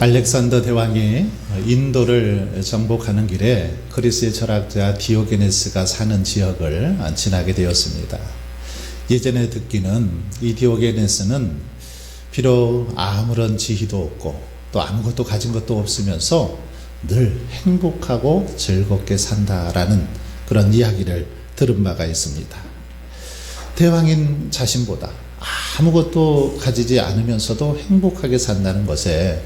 알렉산더 대왕이 인도를 정복하는 길에 그리스의 철학자 디오게네스가 사는 지역을 지나게 되었습니다. 예전에 듣기는 이 디오게네스는 비록 아무런 지위도 없고 또 아무것도 가진 것도 없으면서 늘 행복하고 즐겁게 산다라는 그런 이야기를 들은 바가 있습니다. 대왕인 자신보다 아무것도 가지지 않으면서도 행복하게 산다는 것에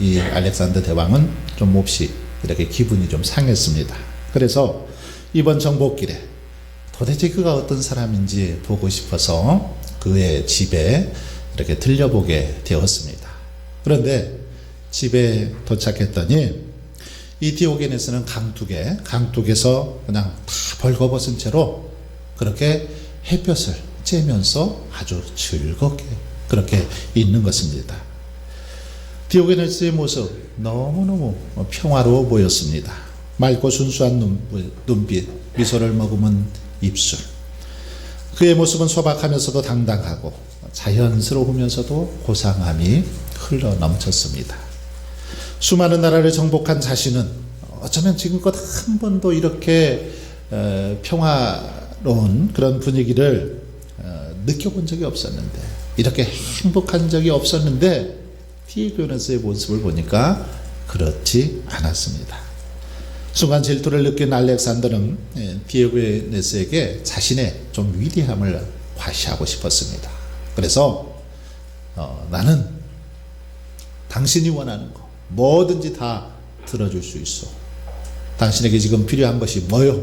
이 알렉산더 대왕은 좀 몹시 이렇게 기분이 좀 상했습니다. 그래서 이번 정복길에 도대체 그가 어떤 사람인지 보고 싶어서 그의 집에 이렇게 들려보게 되었습니다. 그런데 집에 도착했더니 이 디오게네스는 강둑에서 그냥 다 벌거벗은 채로 그렇게 햇볕을 쬐면서 아주 즐겁게 그렇게 있는 것입니다. 디오게네스의 모습 너무너무 평화로워 보였습니다. 맑고 순수한 눈빛, 미소를 머금은 입술. 그의 모습은 소박하면서도 당당하고 자연스러우면서도 고상함이 흘러 넘쳤습니다. 수많은 나라를 정복한 자신은 어쩌면 지금껏 한 번도 이렇게 평화로운 그런 분위기를 느껴본 적이 없었는데, 이렇게 행복한 적이 없었는데 디오게네스의 모습을 보니까 그렇지 않았습니다. 순간 질투를 느낀 알렉산더는 디오게네스에게 자신의 좀 위대함을 과시하고 싶었습니다. 그래서 나는 당신이 원하는 거 뭐든지 다 들어줄 수 있어. 당신에게 지금 필요한 것이 뭐요?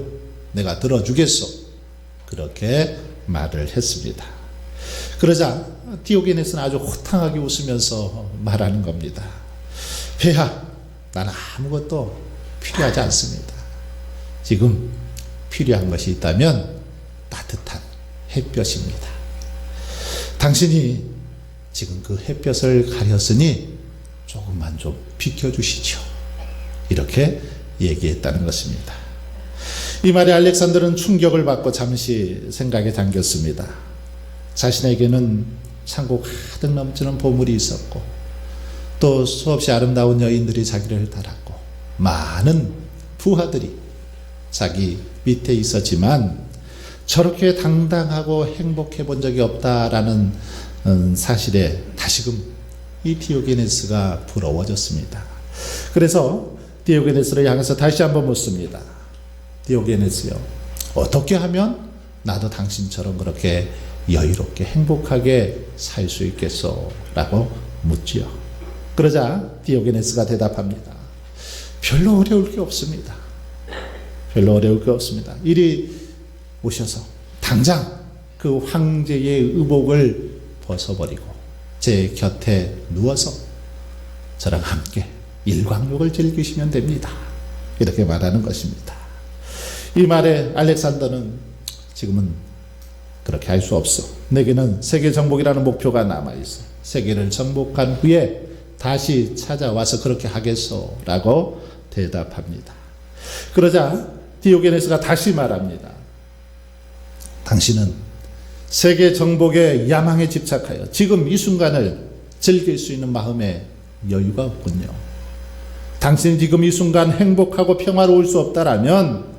내가 들어주겠어. 그렇게 말을 했습니다. 그러자 디오게네스는 아주 호탕하게 웃으면서 말하는 겁니다. 폐하, 나는 아무것도 필요하지 않습니다. 지금 필요한 것이 있다면 따뜻한 햇볕입니다. 당신이 지금 그 햇볕을 가렸으니 조금만 좀 비켜주시죠. 이렇게 얘기했다는 것입니다. 이 말에 알렉산더는 충격을 받고 잠시 생각에 잠겼습니다. 자신에게는 창고 가득 넘치는 보물이 있었고 또 수없이 아름다운 여인들이 자기를 따랐고 많은 부하들이 자기 밑에 있었지만 저렇게 당당하고 행복해 본 적이 없다라는 사실에 다시금 이 디오게네스가 부러워졌습니다. 그래서 디오게네스를 향해서 다시 한번 묻습니다. 디오게네스요, 어떻게 하면 나도 당신처럼 그렇게 여유롭게 행복하게 살 수 있겠소? 라고 묻지요. 그러자 디오게네스가 대답합니다. 별로 어려울 게 없습니다. 별로 어려울 게 없습니다. 이리 오셔서 당장 그 황제의 의복을 벗어버리고 제 곁에 누워서 저랑 함께 일광욕을 즐기시면 됩니다. 이렇게 말하는 것입니다. 이 말에 알렉산더는 지금은 그렇게 할 수 없어. 내게는 세계 정복이라는 목표가 남아있어. 세계를 정복한 후에 다시 찾아와서 그렇게 하겠소 라고 대답합니다. 그러자 디오게네스가 다시 말합니다. 당신은 세계 정복의 야망에 집착하여 지금 이 순간을 즐길 수 있는 마음에 여유가 없군요. 당신이 지금 이 순간 행복하고 평화로울 수 없다라면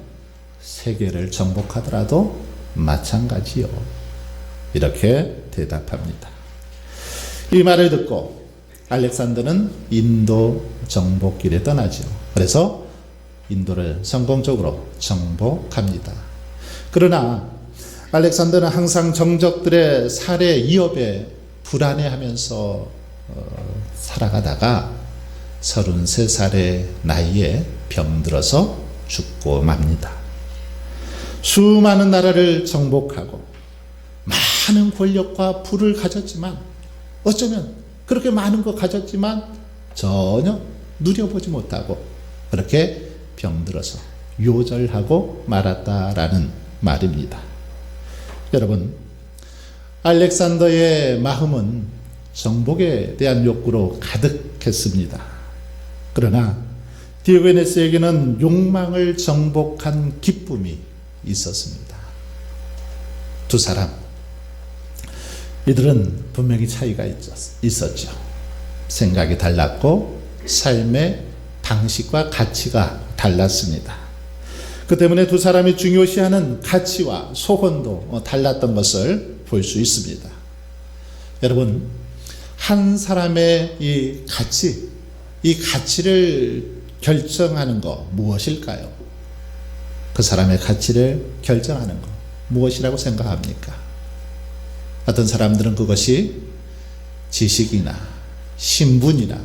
세계를 정복하더라도 마찬가지요. 이렇게 대답합니다. 이 말을 듣고 알렉산더는 인도 정복길에 떠나죠. 그래서 인도를 성공적으로 정복합니다. 그러나 알렉산더는 항상 정적들의 살해 위협에 불안해하면서 살아가다가 33살의 나이에 병들어서 죽고 맙니다. 수많은 나라를 정복하고 많은 권력과 부를 가졌지만, 어쩌면 그렇게 많은 거 가졌지만 전혀 누려보지 못하고 그렇게 병들어서 요절하고 말았다라는 말입니다. 여러분, 알렉산더의 마음은 정복에 대한 욕구로 가득했습니다. 그러나 디오게네스에게는 욕망을 정복한 기쁨이 있었습니다. 두 사람, 이들은 분명히 차이가 있었죠. 생각이 달랐고 삶의 방식과 가치가 달랐습니다. 그 때문에 두 사람이 중요시하는 가치와 소원도 달랐던 것을 볼 수 있습니다. 여러분, 한 사람의 이 가치를 결정하는 것 무엇일까요? 그 사람의 가치를 결정하는 것 무엇이라고 생각합니까? 어떤 사람들은 그것이 지식이나 신분이나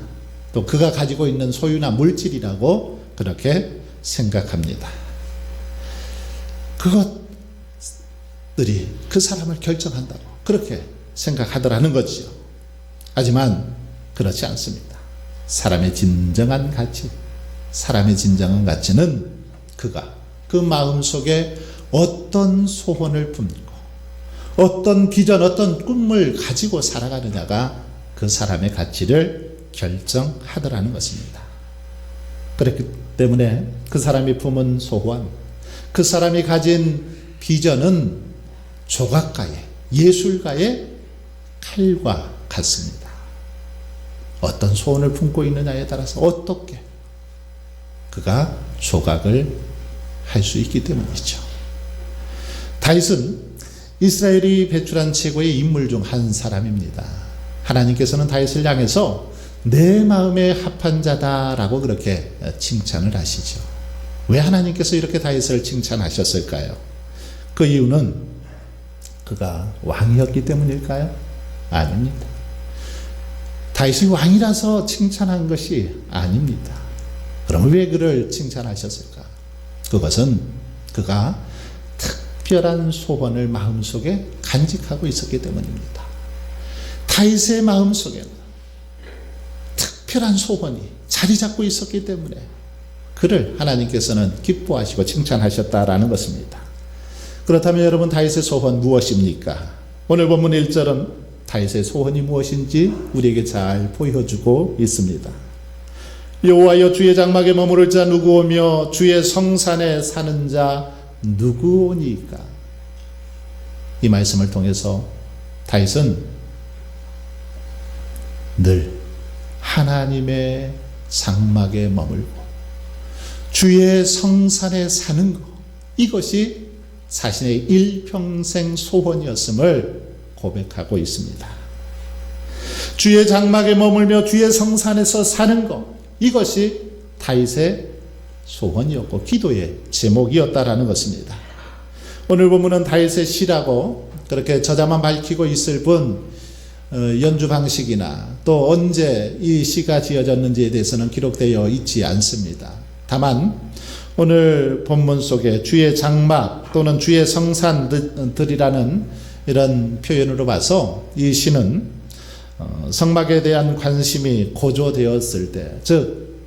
또 그가 가지고 있는 소유나 물질이라고 그렇게 생각합니다. 그것들이 그 사람을 결정한다고 그렇게 생각하더라는 거죠. 하지만 그렇지 않습니다. 사람의 진정한 가치는 그가 그 마음속에 어떤 소원을 품고 어떤 비전, 어떤 꿈을 가지고 살아가느냐가 그 사람의 가치를 결정하더라는 것입니다. 그렇기 때문에 그 사람이 품은 소원, 그 사람이 가진 비전은 조각가의, 예술가의 칼과 같습니다. 어떤 소원을 품고 있느냐에 따라서 어떻게 그가 조각을 할 수 있기 때문이죠. 다윗은 이스라엘이 배출한 최고의 인물 중 한 사람입니다. 하나님께서는 다윗을 향해서 내 마음에 합한 자다라고 그렇게 칭찬을 하시죠. 왜 하나님께서 이렇게 다윗을 칭찬하셨을까요? 그 이유는 그가 왕이었기 때문일까요? 아닙니다. 다윗이 왕이라서 칭찬한 것이 아닙니다. 그럼 왜 그를 칭찬하셨을까? 그것은 그가 특별한 소원을 마음속에 간직하고 있었기 때문입니다. 다윗의 마음속에는 특별한 소원이 자리 잡고 있었기 때문에 그를 하나님께서는 기뻐하시고 칭찬하셨다라는 것입니다. 그렇다면 여러분, 다윗의 소원 무엇입니까? 오늘 본문 1절은 다윗의 소원이 무엇인지 우리에게 잘 보여주고 있습니다. 여호와여, 주의 장막에 머무를 자 누구오며 주의 성산에 사는 자 누구오니까? 이 말씀을 통해서 다윗은 늘 하나님의 장막에 머물고 주의 성산에 사는 것, 이것이 자신의 일평생 소원이었음을 고백하고 있습니다. 주의 장막에 머물며 주의 성산에서 사는 것, 이것이 다윗의 소원이었고 기도의 제목이었다라는 것입니다. 오늘 본문은 다윗의 시라고 그렇게 저자만 밝히고 있을 뿐 연주 방식이나 또 언제 이 시가 지어졌는지에 대해서는 기록되어 있지 않습니다. 다만 오늘 본문 속에 주의 장막 또는 주의 성산들이라는 이런 표현으로 봐서 이 시는 성막에 대한 관심이 고조되었을 때, 즉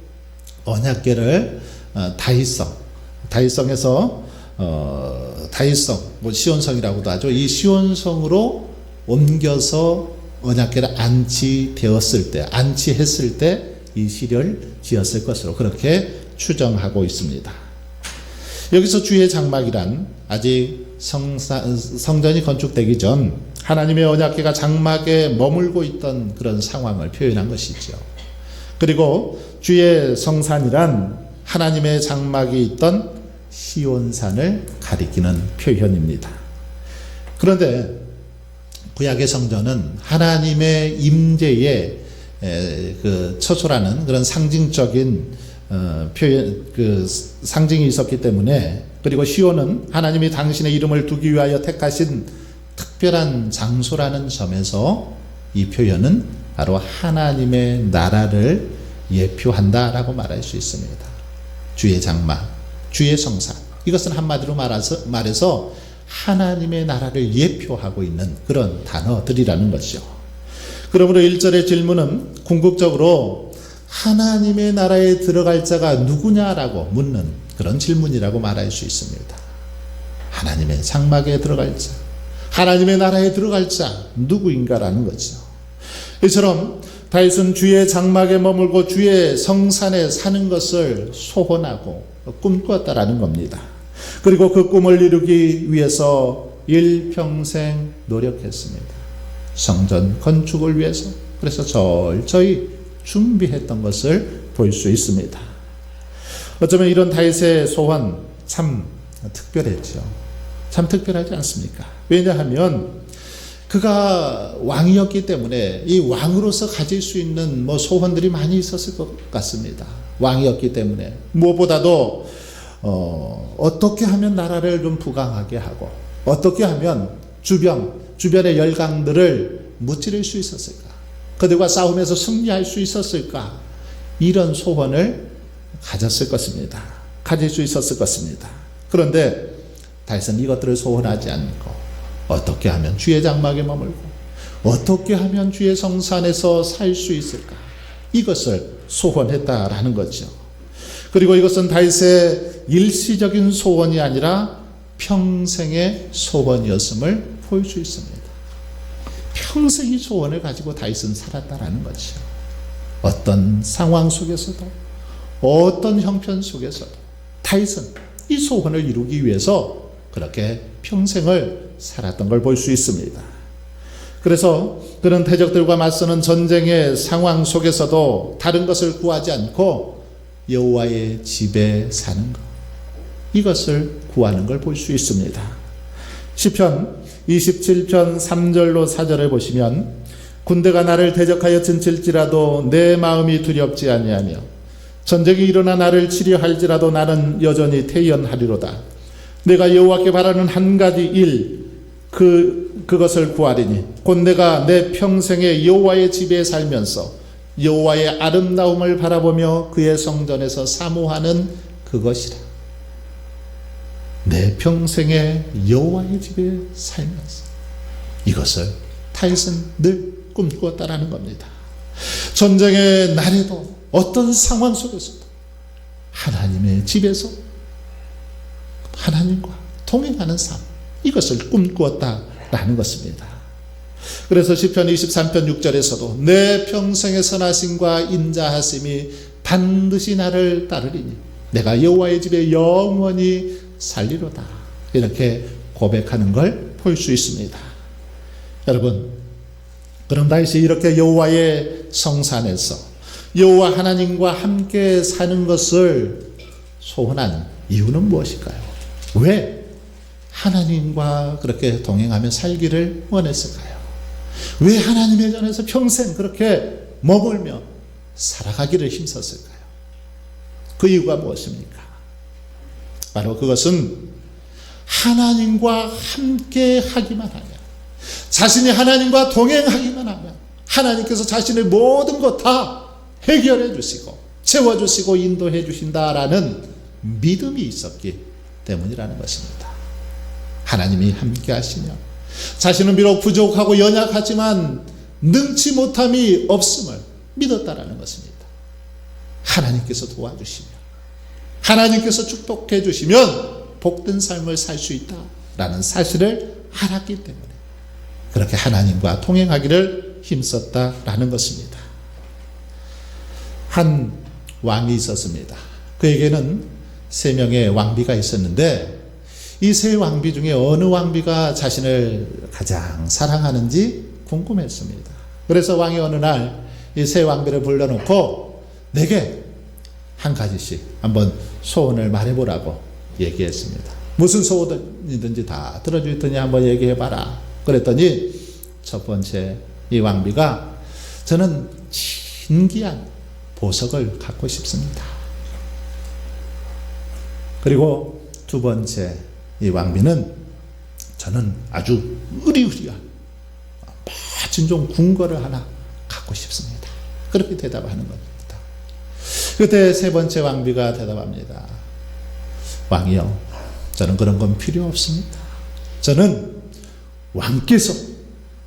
언약궤를 다윗성에서 다윗성, 시온성이라고도 하죠. 이 시온성으로 옮겨서 언약궤를 안치했을 때 이 시를 지었을 것으로 그렇게 추정하고 있습니다. 여기서 주의 장막이란 아직 성전이 건축되기 전 하나님의 언약궤가 장막에 머물고 있던 그런 상황을 표현한 것이죠. 그리고 주의 성산이란 하나님의 장막이 있던 시온산을 가리키는 표현입니다. 그런데 구약의 성전은 하나님의 임재에 처소라는 그런 상징적인 표현, 상징이 있었기 때문에, 그리고 시온은 하나님이 당신의 이름을 두기 위하여 택하신 특별한 장소라는 점에서 이 표현은 바로 하나님의 나라를 예표한다라고 말할 수 있습니다. 주의 장막, 주의 성산, 이것은 한마디로 말해서 하나님의 나라를 예표하고 있는 그런 단어들이라는 것이죠. 그러므로 1절의 질문은 궁극적으로 하나님의 나라에 들어갈 자가 누구냐라고 묻는 그런 질문이라고 말할 수 있습니다. 하나님의 장막에 들어갈 자, 하나님의 나라에 들어갈 자 누구인가라는 거죠. 이처럼 다윗은 주의 장막에 머물고 주의 성산에 사는 것을 소원하고 꿈꾸었다라는 겁니다. 그리고 그 꿈을 이루기 위해서 일평생 노력했습니다. 성전 건축을 위해서 그래서 철저히 준비했던 것을 볼 수 있습니다. 어쩌면 이런 다윗의 소원 참 특별했죠. 참 특별하지 않습니까? 왜냐하면 그가 왕이었기 때문에 이 왕으로서 가질 수 있는 소원들이 많이 있었을 것 같습니다. 왕이었기 때문에 무엇보다도 어떻게 하면 나라를 좀 부강하게 하고 어떻게 하면 주변의 열강들을 무찌를 수 있었을까? 그들과 싸움에서 승리할 수 있었을까? 이런 소원을 가질 수 있었을 것입니다. 그런데 다윗은 이것들을 소원하지 않고 어떻게 하면 주의 장막에 머물고 어떻게 하면 주의 성산에서 살 수 있을까? 이것을 소원했다라는 거죠. 그리고 이것은 다윗의 일시적인 소원이 아니라 평생의 소원이었음을 볼 수 있습니다. 평생의 소원을 가지고 다윗은 살았다라는 거죠. 어떤 상황 속에서도 어떤 형편 속에서도 다윗은 이 소원을 이루기 위해서 그렇게 평생을 살았던 걸 볼 수 있습니다. 그래서 그런 대적들과 맞서는 전쟁의 상황 속에서도 다른 것을 구하지 않고 여호와의 집에 사는 것, 이것을 구하는 걸 볼 수 있습니다. 시편 27편 3절로 4절을 보시면 군대가 나를 대적하여 진칠지라도 내 마음이 두렵지 아니하며 전쟁이 일어나 나를 치려 할지라도 나는 여전히 태연하리로다. 내가 여호와께 바라는 한 가지 일 그것을 구하리니 곧 내가 내 평생에 여호와의 집에 살면서 여호와의 아름다움을 바라보며 그의 성전에서 사모하는 그것이라. 내 평생에 여호와의 집에 살면서 이것을 다윗은 늘 꿈꾸었다라는 겁니다. 전쟁의 날에도 어떤 상황 속에서도 하나님의 집에서 하나님과 동행하는 삶, 이것을 꿈꾸었다라는 것입니다. 그래서 시편 23편 6절에서도 내 평생의 선하심과 인자하심이 반드시 나를 따르리니 내가 여호와의 집에 영원히 살리로다. 이렇게 고백하는 걸 볼 수 있습니다. 여러분, 그럼 다윗이 이렇게 여호와의 성산에서 여호와 하나님과 함께 사는 것을 소원한 이유는 무엇일까요? 왜 하나님과 그렇게 동행하며 살기를 원했을까요? 왜 하나님의 전에서 평생 그렇게 머물며 살아가기를 힘썼을까요? 그 이유가 무엇입니까? 바로 그것은 하나님과 함께 하기만 하면, 자신이 하나님과 동행하기만 하면 하나님께서 자신의 모든 것 다 해결해 주시고 채워주시고 인도해 주신다라는 믿음이 있었기 때문이라는 것입니다. 하나님이 함께 하시며 자신은 비록 부족하고 연약하지만 능치 못함이 없음을 믿었다라는 것입니다. 하나님께서 도와주시며 하나님께서 축복해 주시면 복된 삶을 살 수 있다라는 사실을 알았기 때문에 그렇게 하나님과 통행하기를 힘썼다라는 것입니다. 한 왕이 있었습니다. 그에게는 3명의 왕비가 있었는데 이 3 왕비 중에 어느 왕비가 자신을 가장 사랑하는지 궁금했습니다. 그래서 왕이 어느 날 이 3 왕비를 불러놓고 내게 한 가지씩 한번 소원을 말해보라고 얘기했습니다. 무슨 소원이든지 다 들어줄 테니 한번 얘기해봐라. 그랬더니 첫 번째 이 왕비가 저는 신기한 보석을 갖고 싶습니다. 그리고 두 번째 이 왕비는 저는 아주 으리으리한 멋진 좀 궁궐을 하나 갖고 싶습니다. 그렇게 대답하는 겁니다. 그때 세 번째 왕비가 대답합니다. 왕이요, 저는 그런 건 필요 없습니다. 저는 왕께서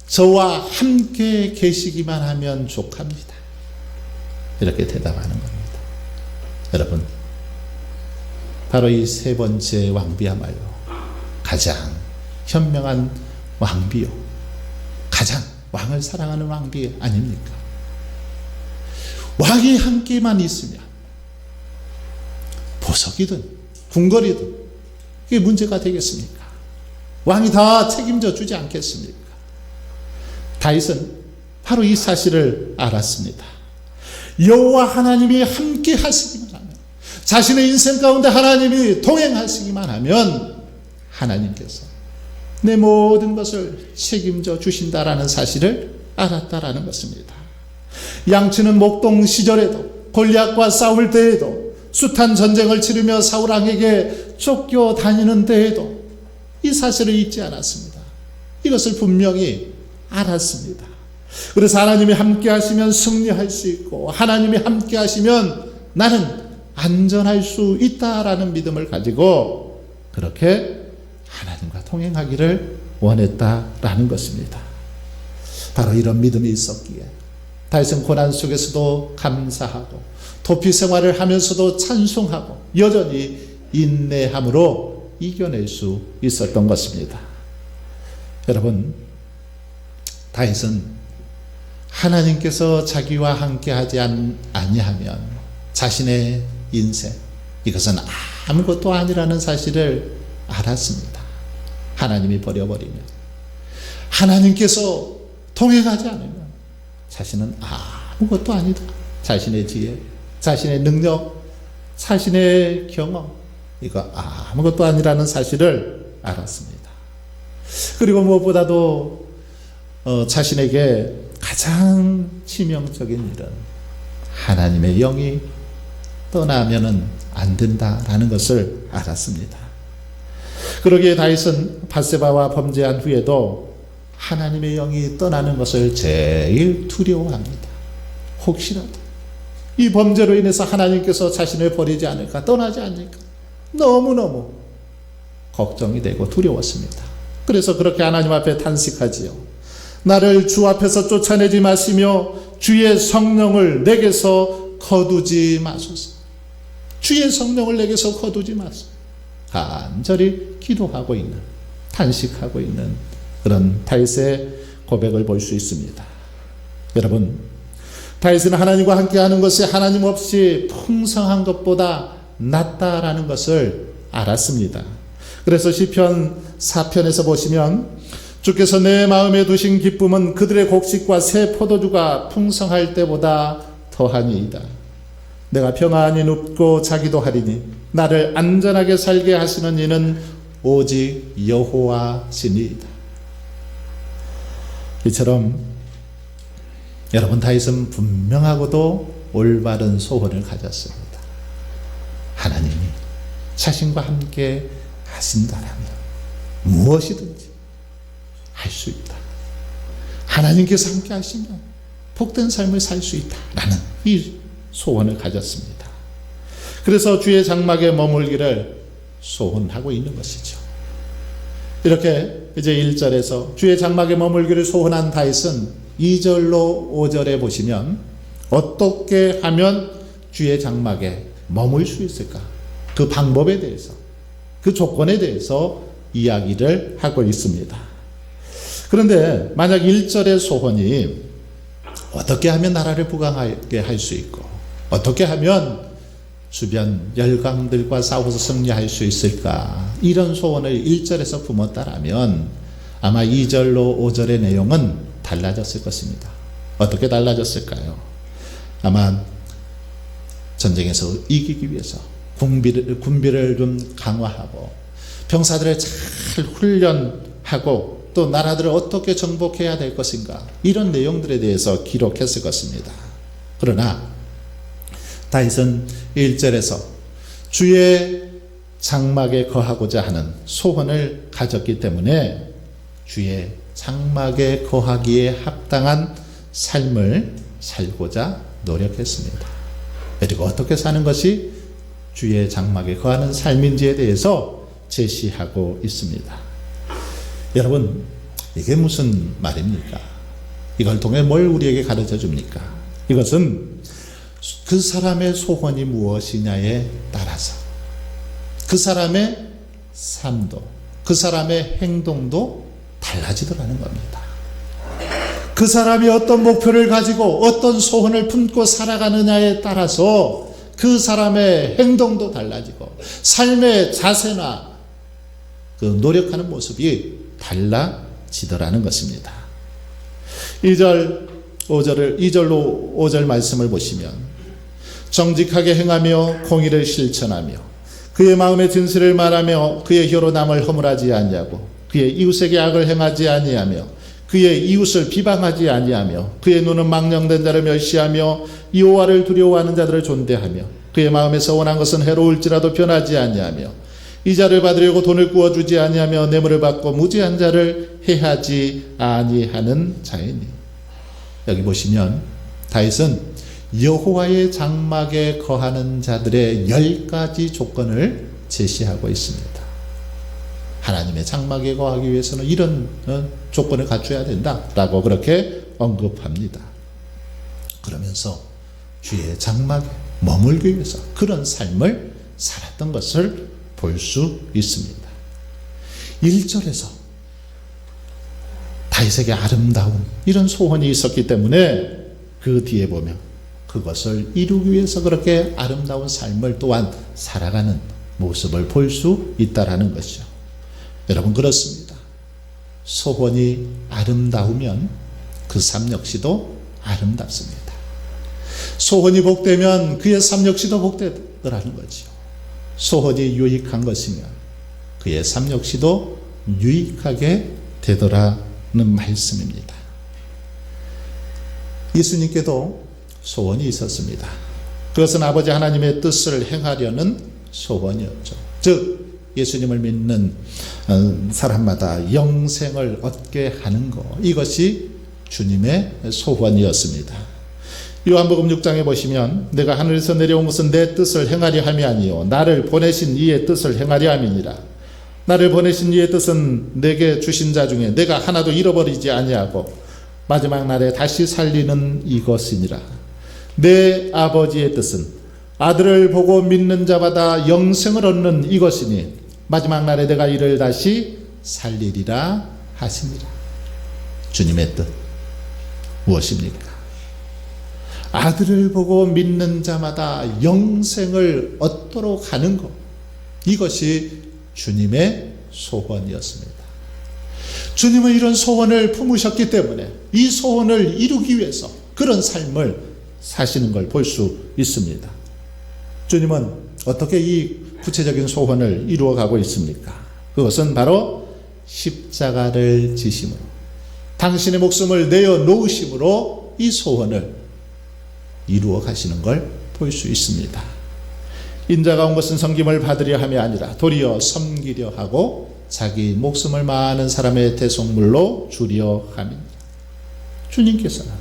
저와 함께 계시기만 하면 족합니다. 이렇게 대답하는 겁니다. 여러분, 바로 이 3번째 왕비야말로 가장 현명한 왕비요, 가장 왕을 사랑하는 왕비 아닙니까? 왕이 함께만 있으면 보석이든 궁궐이든 그게 문제가 되겠습니까? 왕이 다 책임져 주지 않겠습니까? 다윗은 바로 이 사실을 알았습니다. 여호와 하나님이 함께 하시기만 하면, 자신의 인생 가운데 하나님이 동행하시기만 하면 하나님께서 내 모든 것을 책임져 주신다라는 사실을 알았다라는 것입니다. 양치는 목동 시절에도, 골리앗과 싸울 때에도, 숱한 전쟁을 치르며 사울 왕에게 쫓겨 다니는 때에도 이 사실을 잊지 않았습니다. 이것을 분명히 알았습니다. 그래서 하나님이 함께 하시면 승리할 수 있고, 하나님이 함께 하시면 나는 안전할 수 있다라는 믿음을 가지고 그렇게 하나님과 동행하기를 원했다라는 것입니다. 바로 이런 믿음이 있었기에 다윗은 고난 속에서도 감사하고 도피 생활을 하면서도 찬송하고 여전히 인내함으로 이겨낼 수 있었던 것입니다. 여러분, 다윗은 하나님께서 자기와 함께하지 아니하면 자신의 인생, 이것은 아무것도 아니라는 사실을 알았습니다. 하나님이 버려버리면, 하나님께서 동행하지 않으면 자신은 아무것도 아니다. 자신의 지혜, 자신의 능력, 자신의 경험, 이거 아무것도 아니라는 사실을 알았습니다. 그리고 무엇보다도 자신에게 가장 치명적인 일은 하나님의 영이 떠나면은 안 된다라는 것을 알았습니다. 그러기에 다윗은 밧세바와 범죄한 후에도 하나님의 영이 떠나는 것을 제일 두려워합니다. 혹시라도 이 범죄로 인해서 하나님께서 자신을 버리지 않을까, 떠나지 않을까 너무너무 걱정이 되고 두려웠습니다. 그래서 그렇게 하나님 앞에 탄식하지요. 나를 주 앞에서 쫓아내지 마시며 주의 성령을 내게서 거두지 마소서. 주의 성령을 내게서 거두지 마소서. 간절히 기도하고 있는, 탄식하고 있는 그런 다윗의 고백을 볼 수 있습니다. 여러분, 다윗은 하나님과 함께하는 것이 하나님 없이 풍성한 것보다 낫다라는 것을 알았습니다. 그래서 시편 4편에서 보시면 주께서 내 마음에 두신 기쁨은 그들의 곡식과 새 포도주가 풍성할 때보다 더하니이다. 내가 평안히 눕고 자기도 하리니 나를 안전하게 살게 하시는 이는 오직 여호와시니이다. 이처럼 여러분, 다윗은 분명하고도 올바른 소원을 가졌습니다. 하나님이 자신과 함께 하신다라면 무엇이든지 할 수 있다. 하나님께서 함께 하시면 복된 삶을 살 수 있다라는 이 소원을 가졌습니다. 그래서 주의 장막에 머물기를 소원하고 있는 것이죠. 이렇게 이제 1절에서 주의 장막에 머물기를 소원한 다윗은 2절로 5절에 보시면 어떻게 하면 주의 장막에 머물 수 있을까? 그 방법에 대해서, 그 조건에 대해서 이야기를 하고 있습니다. 그런데 만약 1절의 소원이 어떻게 하면 나라를 부강하게 할 수 있고, 어떻게 하면 주변 열강들과 싸워서 승리할 수 있을까, 이런 소원을 1절에서 품었다라면 아마 2절로 5절의 내용은 달라졌을 것입니다. 어떻게 달라졌을까요? 아마 전쟁에서 이기기 위해서 군비를 좀 강화하고 병사들을 잘 훈련하고 또 나라들을 어떻게 정복해야 될 것인가, 이런 내용들에 대해서 기록했을 것입니다. 그러나 다윗은 1절에서 주의 장막에 거하고자 하는 소원을 가졌기 때문에 주의 장막에 거하기에 합당한 삶을 살고자 노력했습니다. 그리고 어떻게 사는 것이 주의 장막에 거하는 삶인지에 대해서 제시하고 있습니다. 여러분, 이게 무슨 말입니까? 이걸 통해 뭘 우리에게 가르쳐 줍니까? 이것은 그 사람의 소원이 무엇이냐에 따라서 그 사람의 삶도, 그 사람의 행동도 달라지더라는 겁니다. 그 사람이 어떤 목표를 가지고 어떤 소원을 품고 살아가느냐에 따라서 그 사람의 행동도 달라지고 삶의 자세나 그 노력하는 모습이 달라지더라는 것입니다. 2절로 5절 말씀을 보시면 정직하게 행하며 공의를 실천하며 그의 마음의 진실을 말하며 그의 혀로 남을 허물하지 아니하고 그의 이웃에게 악을 행하지 아니하며 그의 이웃을 비방하지 아니하며 그의 눈은 망령된 자를 멸시하며 여호와를 두려워하는 자들을 존대하며 그의 마음에서 원한 것은 해로울지라도 변하지 아니하며 이자를 받으려고 돈을 구워주지 아니하며 뇌물을 받고 무지한 자를 해하지 아니하는 자이니. 여기 보시면 다윗은 여호와의 장막에 거하는 자들의 10가지 조건을 제시하고 있습니다. 하나님의 장막에 거하기 위해서는 이런 조건을 갖춰야 된다라고 그렇게 언급합니다. 그러면서 주의 장막에 머물기 위해서 그런 삶을 살았던 것을 볼 수 있습니다. 1절에서 다윗에게 아름다운 이런 소원이 있었기 때문에 그 뒤에 보면 그것을 이루기 위해서 그렇게 아름다운 삶을 또한 살아가는 모습을 볼 수 있다라는 것이죠. 여러분, 그렇습니다. 소원이 아름다우면 그 삶 역시도 아름답습니다. 소원이 복되면 그의 삶 역시도 복되더라는 거죠. 소원이 유익한 것이면 그의 삶 역시도 유익하게 되더라는 말씀입니다. 예수님께도 소원이 있었습니다. 그것은 아버지 하나님의 뜻을 행하려는 소원이었죠. 즉 예수님을 믿는 사람마다 영생을 얻게 하는 것, 이것이 주님의 소원이었습니다. 요한복음 6장에 보시면 내가 하늘에서 내려온 것은 내 뜻을 행하려 함이 아니요 나를 보내신 이의 뜻을 행하려 함이니라. 나를 보내신 이의 뜻은 내게 주신 자 중에 내가 하나도 잃어버리지 아니하고 마지막 날에 다시 살리는 이것이니라. 내 아버지의 뜻은 아들을 보고 믿는 자마다 영생을 얻는 이것이니 마지막 날에 내가 이를 다시 살리리라 하시니라. 주님의 뜻 무엇입니까? 아들을 보고 믿는 자마다 영생을 얻도록 하는 것, 이것이 주님의 소원이었습니다. 주님은 이런 소원을 품으셨기 때문에 이 소원을 이루기 위해서 그런 삶을 사시는 걸 볼 수 있습니다. 주님은 어떻게 이 구체적인 소원을 이루어가고 있습니까? 그것은 바로 십자가를 지심으로, 당신의 목숨을 내어 놓으심으로 이 소원을 이루어 가시는 걸 볼 수 있습니다. 인자가 온 것은 섬김을 받으려 함이 아니라 도리어 섬기려 하고 자기 목숨을 많은 사람의 대속물로 주려 함이니라. 주님께서는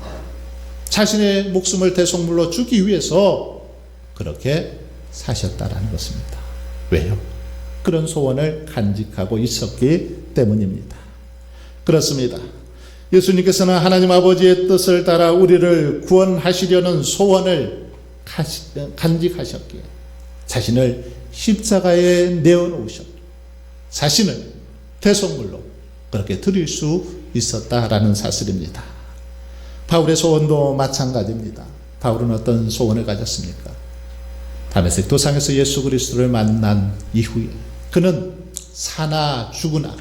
자신의 목숨을 대속물로 주기 위해서 그렇게 사셨다라는 것입니다. 왜요? 그런 소원을 간직하고 있었기 때문입니다. 그렇습니다. 예수님께서는 하나님 아버지의 뜻을 따라 우리를 구원하시려는 소원을 간직하셨기에 자신을 십자가에 내어놓으셨고 자신을 대속물로 그렇게 드릴 수 있었다라는 사실입니다. 바울의 소원도 마찬가지입니다. 바울은 어떤 소원을 가졌습니까? 다메섹 도상에서 예수 그리스도를 만난 이후에 그는 사나 죽으나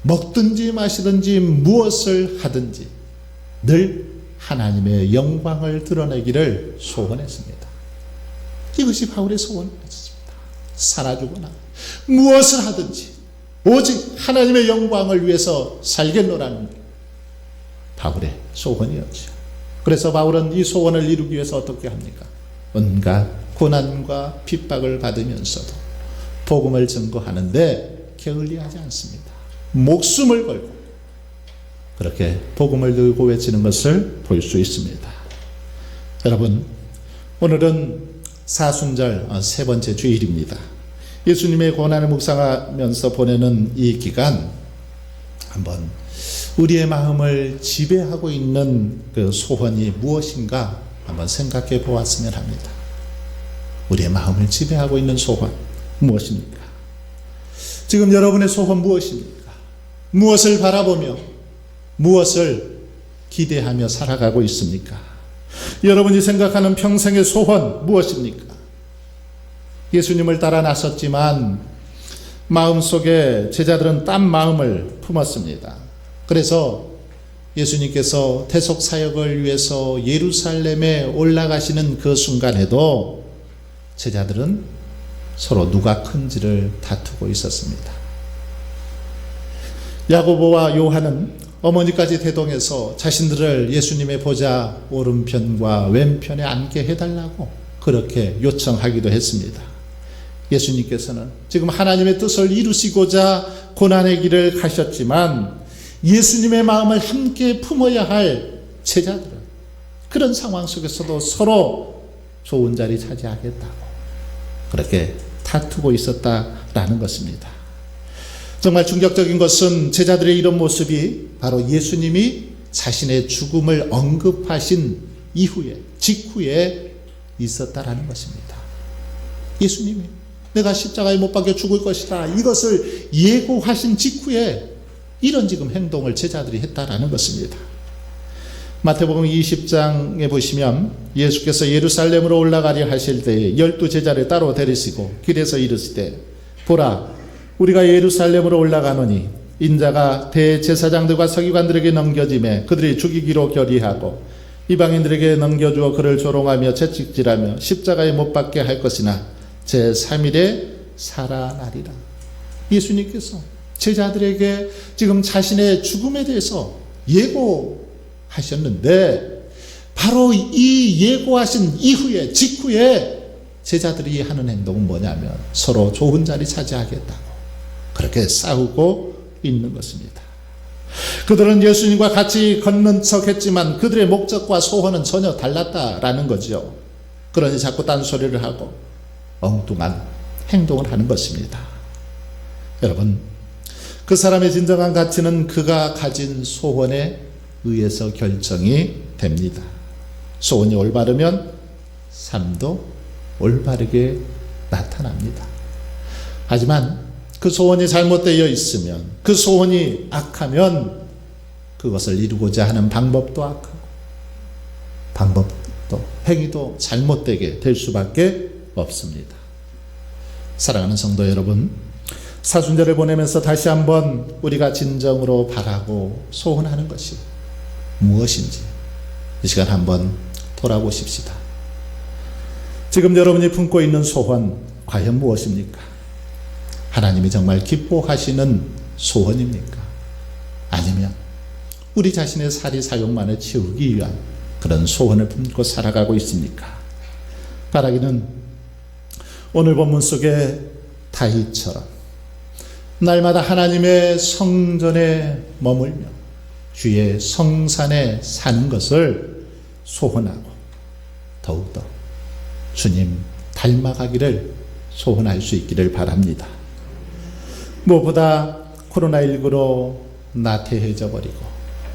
먹든지 마시든지 무엇을 하든지 늘 하나님의 영광을 드러내기를 소원했습니다. 이것이 바울의 소원이었습니다. 사나 죽으나 무엇을 하든지 오직 하나님의 영광을 위해서 살겠노라는 바울의 소원이었죠. 그래서 바울은 이 소원을 이루기 위해서 어떻게 합니까? 온갖 고난과 핍박을 받으면서도 복음을 증거하는데 게을리하지 않습니다. 목숨을 걸고 그렇게 복음을 들고 외치는 것을 볼 수 있습니다. 여러분, 오늘은 사순절 세 번째 주일입니다. 예수님의 고난을 묵상하면서 보내는 이 기간, 한번 우리의 마음을 지배하고 있는 그 소원이 무엇인가 한번 생각해 보았으면 합니다. 우리의 마음을 지배하고 있는 소원 무엇입니까? 지금 여러분의 소원 무엇입니까? 무엇을 바라보며 무엇을 기대하며 살아가고 있습니까? 여러분이 생각하는 평생의 소원 무엇입니까? 예수님을 따라 나섰지만 마음속에 제자들은 딴 마음을 품었습니다. 그래서 예수님께서 대속 사역을 위해서 예루살렘에 올라가시는 그 순간에도 제자들은 서로 누가 큰지를 다투고 있었습니다. 야고보와 요한은 어머니까지 대동해서 자신들을 예수님의 보좌 오른편과 왼편에 앉게 해달라고 그렇게 요청하기도 했습니다. 예수님께서는 지금 하나님의 뜻을 이루시고자 고난의 길을 가셨지만 예수님의 마음을 함께 품어야 할 제자들은 그런 상황 속에서도 서로 좋은 자리 차지하겠다고 그렇게 다투고 있었다라는 것입니다. 정말 충격적인 것은 제자들의 이런 모습이 바로 예수님이 자신의 죽음을 언급하신 이후에 직후에 있었다라는 것입니다. 예수님이 내가 십자가에 못 박혀 죽을 것이다 이것을 예고하신 직후에 이런 지금 행동을 제자들이 했다라는 것입니다. 마태복음 20장에 보시면 예수께서 예루살렘으로 올라가려 하실 때에 12제자를 따로 데리시고 길에서 이르시되 보라 우리가 예루살렘으로 올라가노니 인자가 대제사장들과 서기관들에게 넘겨짐에 그들이 죽이기로 결의하고 이방인들에게 넘겨주어 그를 조롱하며 채찍질하며 십자가에 못 박게 할 것이나 제3일에 살아나리라. 예수님께서 제자들에게 지금 자신의 죽음에 대해서 예고하셨는데 바로 이 예고하신 이후에 직후에 제자들이 하는 행동은 뭐냐면 서로 좋은 자리 차지하겠다고 그렇게 싸우고 있는 것입니다. 그들은 예수님과 같이 걷는 척 했지만 그들의 목적과 소원은 전혀 달랐다라는 거죠. 그러니 자꾸 딴소리를 하고 엉뚱한 행동을 하는 것입니다. 여러분, 그 사람의 진정한 가치는 그가 가진 소원에 의해서 결정이 됩니다. 소원이 올바르면 삶도 올바르게 나타납니다. 하지만 그 소원이 잘못되어 있으면 그 소원이 악하면 그것을 이루고자 하는 방법도 악하고 방법도 행위도 잘못되게 될 수밖에 없습니다. 사랑하는 성도 여러분, 사순절을 보내면서 다시 한번 우리가 진정으로 바라고 소원하는 것이 무엇인지 이 시간 한번 돌아보십시다. 지금 여러분이 품고 있는 소원 과연 무엇입니까? 하나님이 정말 기뻐하시는 소원입니까? 아니면 우리 자신의 사리사욕만을 채우기 위한 그런 소원을 품고 살아가고 있습니까? 바라기는 오늘 본문 속에 다윗처럼 날마다 하나님의 성전에 머물며 주의 성산에 사는 것을 소원하고 더욱더 주님 닮아가기를 소원할 수 있기를 바랍니다. 무엇보다 코로나19로 나태해져 버리고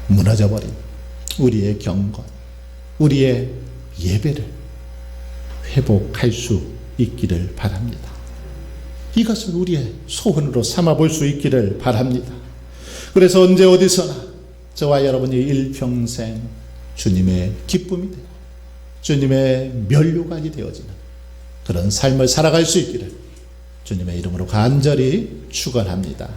무너져 버린 우리의 경건, 우리의 예배를 회복할 수 있기를 바랍니다. 이것을 우리의 소원으로 삼아볼 수 있기를 바랍니다. 그래서 언제 어디서나 저와 여러분이 일평생 주님의 기쁨이 되고 주님의 면류관이 되어지는 그런 삶을 살아갈 수 있기를 주님의 이름으로 간절히 축원합니다.